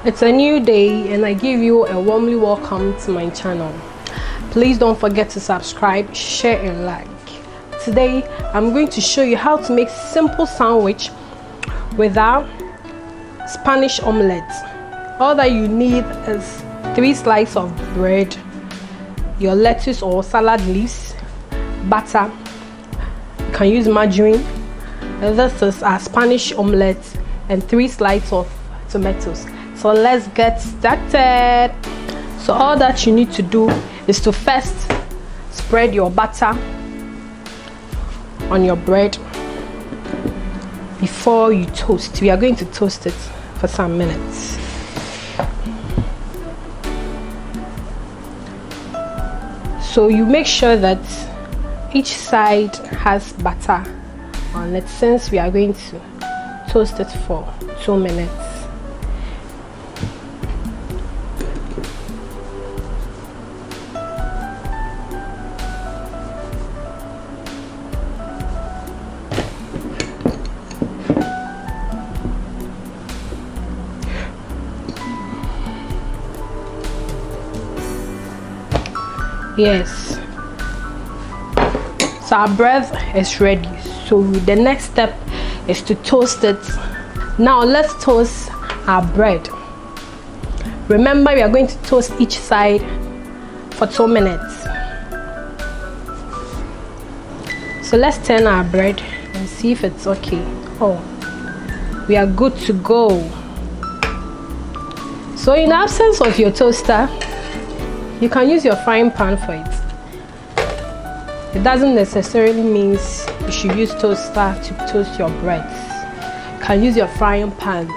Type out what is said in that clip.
It's a new day and I give you a warmly welcome to my channel. Please don't forget to subscribe, share and like. Today I'm going to show you how to make simple sandwich with our Spanish omelette. All that you need is 3 slices of bread, your lettuce or salad leaves, butter, you can use margarine. This is our Spanish omelette and 3 slices of tomatoes. So let's get started. So all that you need to do is to first spread your butter on your bread before you toast. We are going to toast it for some minutes. So you make sure that each side has butter on it, since we are going to toast it for 2 minutes. Yes, so our bread is ready. So the next step is to toast it. Now let's toast our bread. Remember, we are going to toast each side for 2 minutes. So let's turn our bread and see if it's okay. Oh, we are good to go. So in the absence of your toaster, you can use your frying pan for it. It doesn't necessarily mean you should use toaster to toast your bread. You can use your frying pan.